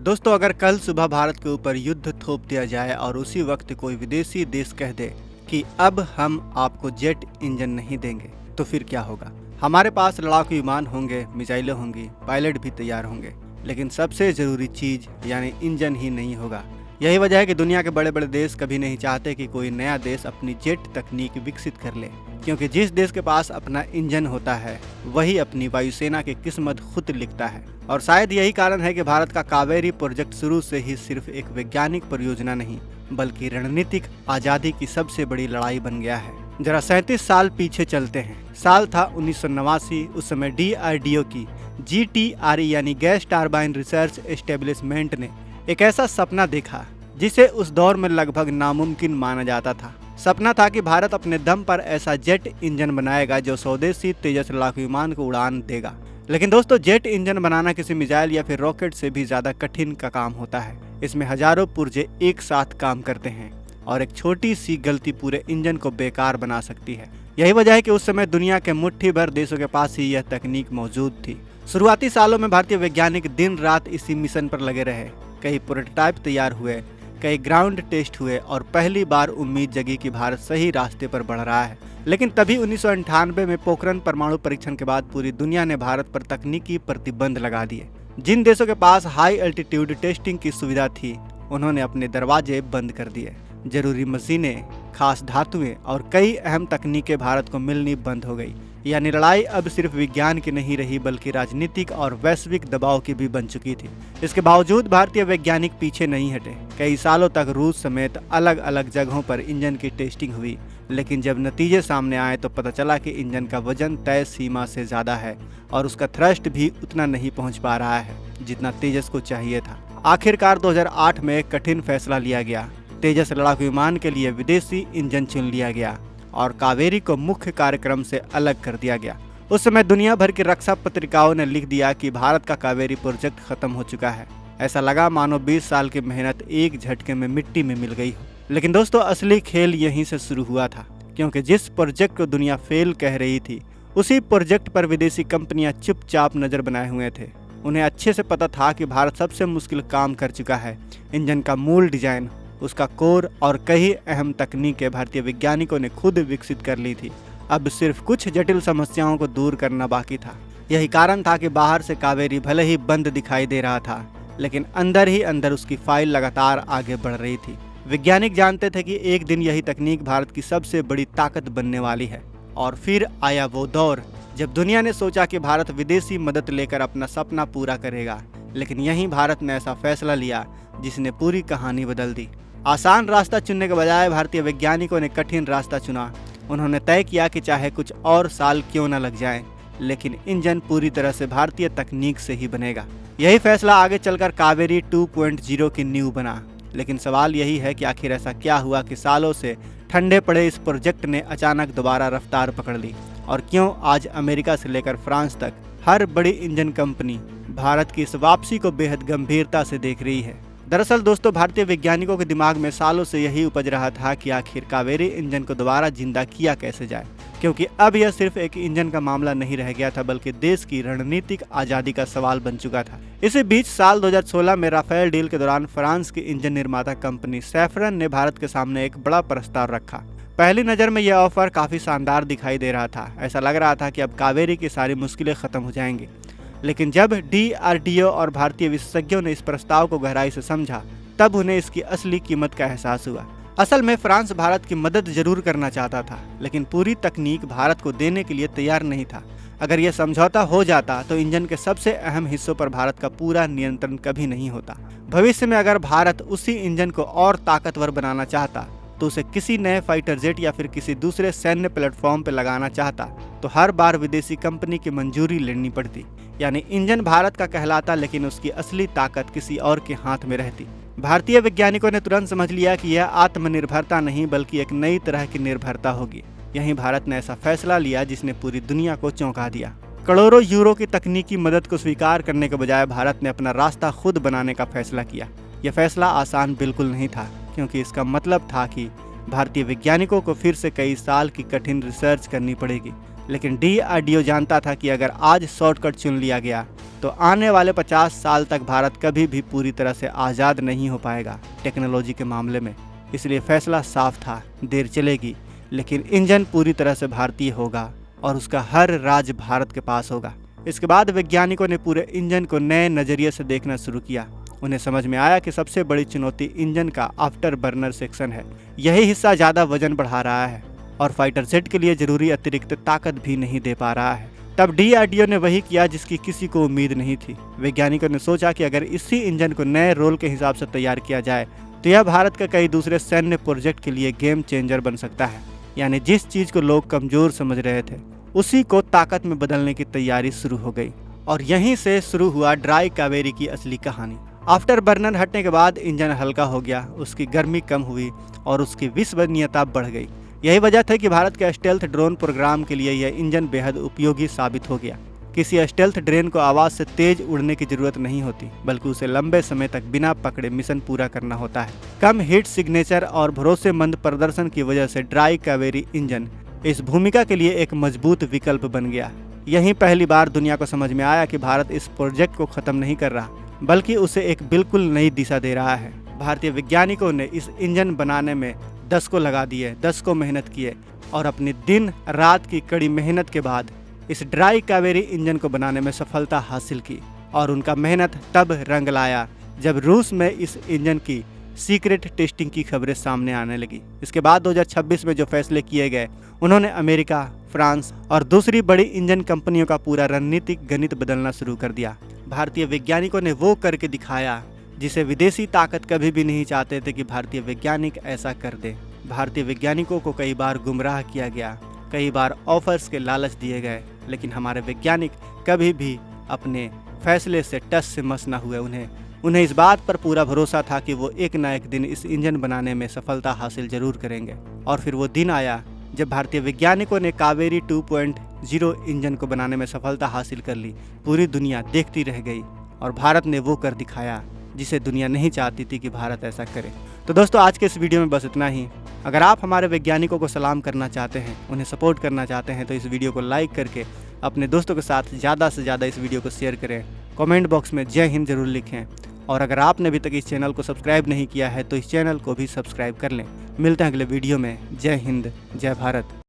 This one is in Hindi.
दोस्तों, अगर कल सुबह भारत के ऊपर युद्ध थोप दिया जाए और उसी वक्त कोई विदेशी देश कह दे कि अब हम आपको जेट इंजन नहीं देंगे, तो फिर क्या होगा? हमारे पास लड़ाकू विमान होंगे, मिसाइलें होंगी, पायलट भी तैयार होंगे, लेकिन सबसे जरूरी चीज यानी इंजन ही नहीं होगा। यही वजह है कि दुनिया के बड़े बड़े देश कभी नहीं चाहते कि कोई नया देश अपनी जेट तकनीक विकसित कर ले, क्योंकि जिस देश के पास अपना इंजन होता है वही अपनी वायुसेना की किस्मत खुद लिखता है। और शायद यही कारण है कि भारत का कावेरी प्रोजेक्ट शुरू से ही सिर्फ एक वैज्ञानिक परियोजना नहीं बल्कि रणनीतिक आजादी की सबसे बड़ी लड़ाई बन गया है। जरा 37 साल पीछे चलते हैं। साल था 1989। उस समय DRDO की GTRE यानी गैस टरबाइन रिसर्च एस्टेब्लिशमेंट ने एक ऐसा सपना देखा जिसे उस दौर में लगभग नामुमकिन माना जाता था। सपना था कि भारत अपने दम पर ऐसा जेट इंजन बनाएगा जो स्वदेशी तेजस लड़ाकू विमान को उड़ान देगा। लेकिन दोस्तों, जेट इंजन बनाना किसी मिसाइल या फिर रॉकेट से भी ज्यादा कठिन का काम होता है। इसमें हजारों पुर्जे एक साथ काम करते हैं और एक छोटी सी गलती पूरे इंजन को बेकार बना सकती है। यही वजह है कि उस समय दुनिया के मुट्ठी भर देशों के पास ही यह तकनीक मौजूद थी। शुरुआती सालों में भारतीय वैज्ञानिक दिन रात इसी मिशन पर लगे रहे। कई प्रोटोटाइप तैयार हुए, कई ग्राउंड टेस्ट हुए और पहली बार उम्मीद जगी कि भारत सही रास्ते पर बढ़ रहा है। लेकिन तभी 1998 में पोखरण परमाणु परीक्षण के बाद पूरी दुनिया ने भारत पर तकनीकी प्रतिबंध लगा दिए। जिन देशों के पास हाई एल्टीट्यूड टेस्टिंग की सुविधा थी उन्होंने अपने दरवाजे बंद कर दिए। जरूरी मशीनें, खास धातुएं और कई अहम तकनीकें भारत को मिलनी बंद हो गई। यानी लड़ाई अब सिर्फ विज्ञान की नहीं रही बल्कि राजनीतिक और वैश्विक दबाव की भी बन चुकी थी। इसके बावजूद भारतीय वैज्ञानिक पीछे नहीं हटे। कई सालों तक रूस समेत अलग अलग जगहों पर इंजन की टेस्टिंग हुई, लेकिन जब नतीजे सामने आए तो पता चला कि इंजन का वजन तय सीमा से ज्यादा है और उसका थ्रस्ट भी उतना नहीं पहुंच पा रहा है जितना तेजस को चाहिए था। आखिरकार 2008 में एक कठिन फैसला लिया गया। तेजस लड़ाकू विमान के लिए विदेशी इंजन चुन लिया गया और कावेरी को मुख्य कार्यक्रम से अलग कर दिया गया। उस समय दुनिया भर की रक्षा पत्रिकाओं ने लिख दिया कि भारत का कावेरी प्रोजेक्ट खत्म हो चुका है। ऐसा लगा मानो 20 साल की मेहनत एक झटके में मिट्टी में मिल गई हो। लेकिन दोस्तों, असली खेल यहीं से शुरू हुआ था, क्योंकि जिस प्रोजेक्ट को दुनिया फेल कह रही थी उसी प्रोजेक्ट पर विदेशी कंपनियां चुपचाप नजर बनाए हुए थे। उन्हें अच्छे से पता था कि भारत सबसे मुश्किल काम कर चुका है। इंजन का मूल डिजाइन, उसका कोर और कई अहम तकनीकें भारतीय वैज्ञानिकों ने खुद विकसित कर ली थी। अब सिर्फ कुछ जटिल समस्याओं को दूर करना बाकी था। यही कारण था कि बाहर से कावेरी भले ही बंद दिखाई दे रहा था, लेकिन अंदर ही अंदर उसकी फाइल लगातार आगे बढ़ रही थी। वैज्ञानिक जानते थे कि एक दिन यही तकनीक भारत की सबसे बड़ी ताकत बनने वाली है। और फिर आया वो दौर जब दुनिया ने सोचा कि भारत विदेशी मदद लेकर अपना सपना पूरा करेगा। लेकिन यहीं भारत ने ऐसा फैसला लिया जिसने पूरी कहानी बदल दी। आसान रास्ता चुनने के बजाय भारतीय वैज्ञानिकों ने कठिन रास्ता चुना। उन्होंने तय किया कि चाहे कुछ और साल क्यों न लग जाएं, लेकिन इंजन पूरी तरह से भारतीय तकनीक से ही बनेगा। यही फैसला आगे चलकर कावेरी 2.0 की नींव बना। लेकिन सवाल यही है कि आखिर ऐसा क्या हुआ कि सालों से ठंडे पड़े इस प्रोजेक्ट ने अचानक दोबारा रफ्तार पकड़ ली, और क्यों आज अमेरिका से लेकर फ्रांस तक हर बड़ी इंजन कंपनी भारत की इस वापसी को बेहद गंभीरता से देख रही है। दरअसल दोस्तों, भारतीय वैज्ञानिकों के दिमाग में सालों से यही उपज रहा था कि आखिर कावेरी इंजन को दोबारा जिंदा किया कैसे जाए, क्योंकि अब यह सिर्फ एक इंजन का मामला नहीं रह गया था बल्कि देश की रणनीतिक आजादी का सवाल बन चुका था। इसी बीच साल 2016 में राफेल डील के दौरान फ्रांस की इंजन निर्माता कंपनी सैफरन ने भारत के सामने एक बड़ा प्रस्ताव रखा। पहली नजर में यह ऑफर काफी शानदार दिखाई दे रहा था। ऐसा लग रहा था कि अब कावेरी की सारी मुश्किलें खत्म हो जाएंगी। लेकिन जब DRDO और भारतीय विशेषज्ञों ने इस प्रस्ताव को गहराई से समझा, तब उन्हें इसकी असली कीमत का एहसास हुआ। असल में फ्रांस भारत की मदद जरूर करना चाहता था, लेकिन पूरी तकनीक भारत को देने के लिए तैयार नहीं था। अगर यह समझौता हो जाता तो इंजन के सबसे अहम हिस्सों पर भारत का पूरा नियंत्रण कभी नहीं होता। भविष्य में अगर भारत उसी इंजन को और ताकतवर बनाना चाहता तो उसे किसी नए फाइटर जेट या फिर किसी दूसरे सैन्य प्लेटफॉर्म पर लगाना चाहता तो हर बार विदेशी कंपनी की मंजूरी लेनी पड़ती। यानी इंजन भारत का कहलाता, लेकिन उसकी असली ताकत किसी और के हाथ में रहती। भारतीय वैज्ञानिकों ने तुरंत समझ लिया कि यह आत्मनिर्भरता नहीं बल्कि एक नई तरह की निर्भरता होगी। यहीं भारत ने ऐसा फैसला लिया जिसने पूरी दुनिया को चौंका दिया। करोड़ों यूरो की तकनीकी मदद को स्वीकार करने के बजाय भारत ने अपना रास्ता खुद बनाने का फैसला किया। यह फैसला आसान बिल्कुल नहीं था, क्योंकि इसका मतलब था कि भारतीय वैज्ञानिकों को फिर से कई साल की कठिन रिसर्च करनी पड़ेगी। लेकिन DRDO जानता था कि अगर आज शॉर्टकट चुन लिया गया तो आने वाले 50 साल तक भारत कभी भी पूरी तरह से आज़ाद नहीं हो पाएगा टेक्नोलॉजी के मामले में। इसलिए फैसला साफ था, देर चलेगी लेकिन इंजन पूरी तरह से भारतीय होगा और उसका हर राज भारत के पास होगा। इसके बाद वैज्ञानिकों ने पूरे इंजन को नए नज़रिए से देखना शुरू किया। उन्हें समझ में आया कि सबसे बड़ी चुनौती इंजन का आफ्टर बर्नर सेक्शन है। यही हिस्सा ज़्यादा वजन बढ़ा रहा है और फाइटर जेट के लिए जरूरी अतिरिक्त ताकत भी नहीं दे पा रहा है। तब DRDO ने वही किया जिसकी किसी को उम्मीद नहीं थी। वैज्ञानिकों ने सोचा कि अगर इसी इंजन को नए रोल के हिसाब से तैयार किया जाए तो यह भारत का कई दूसरे सैन्य प्रोजेक्ट के लिए गेम चेंजर बन सकता है। यानी जिस चीज़ को लोग कमज़ोर समझ रहे थे उसी को ताकत में बदलने की तैयारी शुरू हो गई। और यहीं से शुरू हुआ ड्राई कावेरी की असली कहानी। आफ्टर बर्नर हटने के बाद इंजन हल्का हो गया, उसकी गर्मी कम हुई और उसकी विश्वसनीयता बढ़ गई। यही वजह था कि भारत के स्टेल्थ ड्रोन प्रोग्राम के लिए यह इंजन बेहद उपयोगी साबित हो गया। किसी स्टेल्थ ड्रोन को आवाज़ से तेज उड़ने की जरूरत नहीं होती, बल्कि उसे लंबे समय तक बिना पकड़े मिशन पूरा करना होता है। कम हीट सिग्नेचर और भरोसेमंद प्रदर्शन की वजह से ड्राई कावेरी इंजन इस भूमिका के लिए एक मजबूत विकल्प बन गया। यहीं पहली बार दुनिया को समझ में आया कि भारत इस प्रोजेक्ट को खत्म नहीं कर रहा, बल्कि उसे एक बिल्कुल नई दिशा दे रहा है। भारतीय वैज्ञानिकों ने इस इंजन बनाने में दशकों लगा दिए, दशकों मेहनत किए और अपनी दिन रात की कड़ी मेहनत के बाद इस ड्राई कावेरी इंजन को बनाने में सफलता हासिल की। और उनका मेहनत तब रंग लाया जब रूस में इस इंजन की सीक्रेट टेस्टिंग की खबरें सामने आने लगी। इसके बाद 2026 में जो फैसले किए गए उन्होंने अमेरिका, फ्रांस और दूसरी बड़ी इंजन कंपनियों का पूरा रणनीतिक गणित बदलना शुरू कर दिया। भारतीय वैज्ञानिकों ने वो करके दिखाया जिसे विदेशी ताकत कभी भी नहीं चाहते थे कि भारतीय वैज्ञानिक ऐसा कर दे। भारतीय वैज्ञानिकों को कई बार गुमराह किया गया, कई बार ऑफर्स के लालच दिए गए, लेकिन हमारे वैज्ञानिक कभी भी अपने फैसले से टस से मस न हुए। उन्हें इस बात पर पूरा भरोसा था कि वो एक न एक दिन इस इंजन बनाने में सफलता हासिल जरूर करेंगे। और फिर वो दिन आया जब भारतीय वैज्ञानिकों ने कावेरी 2.0 इंजन को बनाने में सफलता हासिल कर ली। पूरी दुनिया देखती रह गई और भारत ने वो कर दिखाया जिसे दुनिया नहीं चाहती थी कि भारत ऐसा करे। तो दोस्तों, आज के इस वीडियो में बस इतना ही। अगर आप हमारे वैज्ञानिकों को सलाम करना चाहते हैं, उन्हें सपोर्ट करना चाहते हैं, तो इस वीडियो को लाइक करके अपने दोस्तों के साथ ज़्यादा से ज़्यादा इस वीडियो को शेयर करें। कमेंट बॉक्स में जय हिंद जरूर लिखें और अगर आपने अभी तक इस चैनल को सब्सक्राइब नहीं किया है तो इस चैनल को भी सब्सक्राइब कर लें। मिलते हैं अगले वीडियो में। जय हिंद, जय भारत।